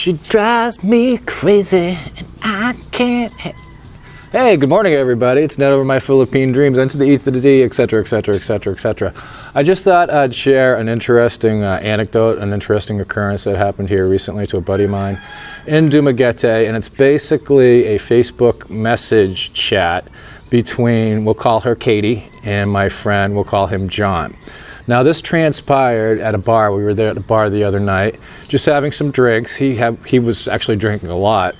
She drives me crazy and I can't. Hey, good morning everybody. It's Ned over my Philippine dreams, N to the E to the D, etc, etc, etc, etc. I just thought I'd share an interesting anecdote, an interesting occurrence that happened here recently to a buddy of mine in Dumaguete, and it's basically a Facebook message chat between, we'll call her Katie, and my friend, we'll call him John. Now this transpired at a bar. We were there at the bar the other night, just having some drinks. He was actually drinking a lot,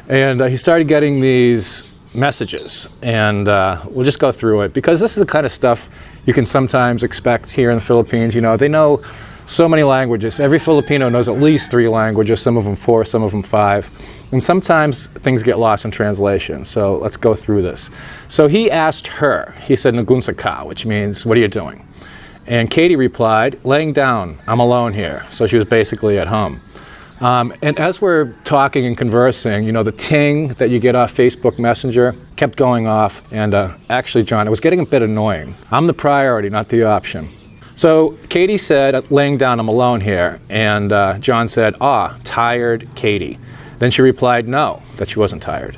and he started getting these messages, and we'll just go through it because this is the kind of stuff you can sometimes expect here in the Philippines. You know, they know so many languages. Every Filipino knows at least 3 languages, some of them 4, some of them 5. And sometimes things get lost in translation. So let's go through this. So he asked her, he said, "Nagunsa ka," which means, what are you doing? And Katie replied, "Laying down, I'm alone here." So she was basically at home. And as we're talking and conversing, you know, the ting that you get off Facebook Messenger kept going off. And actually, John, it was getting a bit annoying. I'm the priority, not the option. So Katie said, "Laying down, I'm alone here." And John said, "Tired, Katie." Then she replied, no, that she wasn't tired.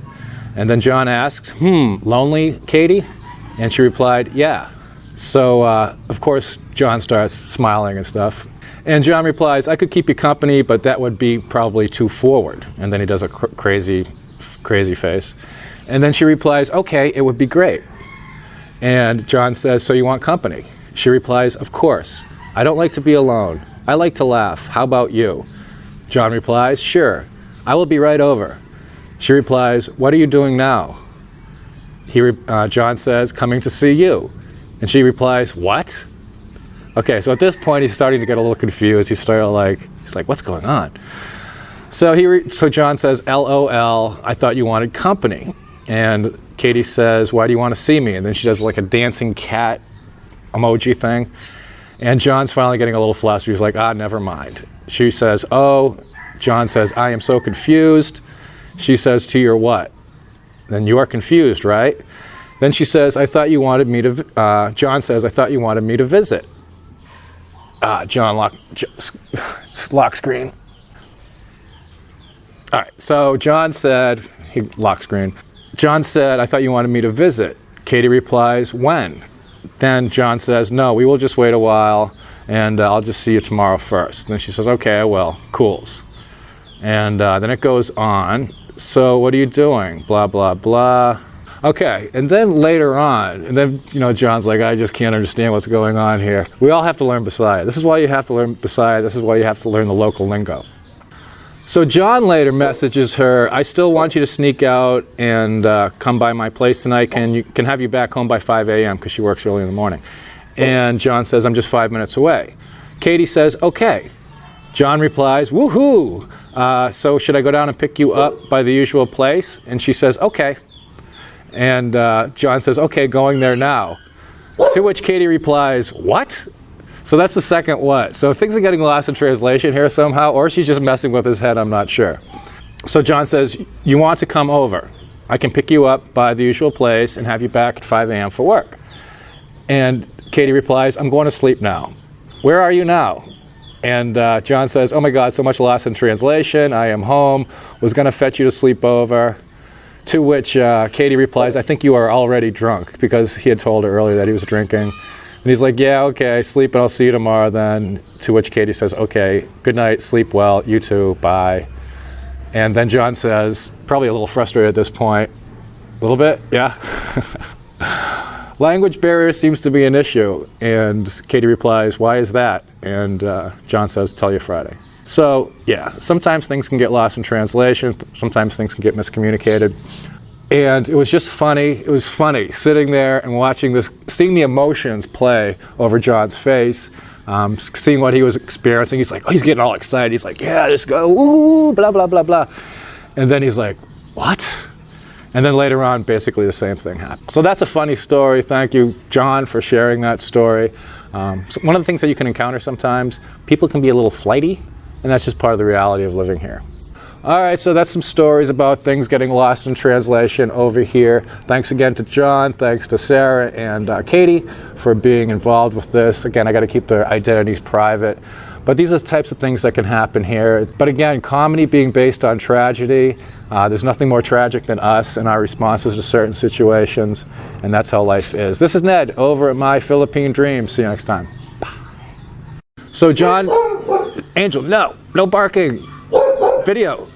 And then John asked, "Lonely, Katie?" And she replied, "Yeah." So, of course, John starts smiling and stuff. And John replies, "I could keep you company, but that would be probably too forward." And then he does a crazy face. And then she replies, "Okay, it would be great." And John says, "So you want company?" She replies, "Of course. I don't like to be alone. I like to laugh. How about you?" John replies, "Sure. I will be right over." She replies, "What are you doing now?" John says, "Coming to see you." And she replies, "What?" Okay, so at this point he's starting to get a little confused. He's like, "What's going on?" So so John says, "LOL, I thought you wanted company." And Katie says, "Why do you want to see me?" And then she does like a dancing cat emoji thing. And John's finally getting a little flustered. He's like, "Never mind." She says, "Oh." John says, "I am so confused." She says, "To your what?" "Then you are confused, right?" Then she says, John says, "I thought you wanted me to visit." John lock screen. All right, so John said, lock screen. John said, "I thought you wanted me to visit." Katie replies, "When?" Then John says, "No, we will just wait a while, and I'll just see you tomorrow first." Then she says, "Okay, I will. Cools." And then it goes on. "So what are you doing? Blah, blah, blah." Okay, and then later on, and then, you know, John's like, "I just can't understand what's going on here." We all have to learn Bisaya. This is why you have to learn Bisaya. This is why you have to learn the local lingo. So John later messages her, "I still want you to sneak out and come by my place tonight. Can have you back home by 5 a.m. because she works early in the morning." And John says, "I'm just 5 minutes away." Katie says, "Okay." John replies, "Woohoo! So should I go down and pick you up by the usual place?" And she says, "Okay." And John says, "Okay, going there now." To which Katie replies, "What?" So that's the second what. So things are getting lost in translation here somehow, or she's just messing with his head, I'm not sure. So John says, "You want to come over? I can pick you up by the usual place and have you back at 5 a.m. for work." And Katie replies, "I'm going to sleep now." "Where are you now?" And John says, "Oh my God, so much lost in translation. I am home, was going to fetch you to sleep over." To which Katie replies, "I think you are already drunk," because he had told her earlier that he was drinking. And he's like, "Yeah, okay, sleep and I'll see you tomorrow then." To which Katie says, "Okay, good night, sleep well, you too, bye." And then John says, probably a little frustrated at this point, a little bit, yeah. "Language barrier seems to be an issue." And Katie replies, "Why is that?" And John says, "Tell you Friday." So, yeah, sometimes things can get lost in translation. Sometimes things can get miscommunicated. And it was just funny. It was funny sitting there and watching this, seeing the emotions play over John's face, seeing what he was experiencing. He's like, he's getting all excited. He's like, "Yeah, just go, ooh, blah, blah, blah, blah." And then he's like, "What?" And then later on, basically the same thing happened. So that's a funny story. Thank you, John, for sharing that story. So one of the things that you can encounter sometimes, people can be a little flighty. And that's just part of the reality of living here. All right, so that's some stories about things getting lost in translation over here. Thanks again to John, thanks to Sarah and Katie for being involved with this. Again, I got to keep their identities private. But these are the types of things that can happen here. But again, comedy being based on tragedy, there's nothing more tragic than us and our responses to certain situations, and that's how life is. This is Ned over at My Philippine Dreams. See you next time. Bye. So John, Angel, no barking. Video.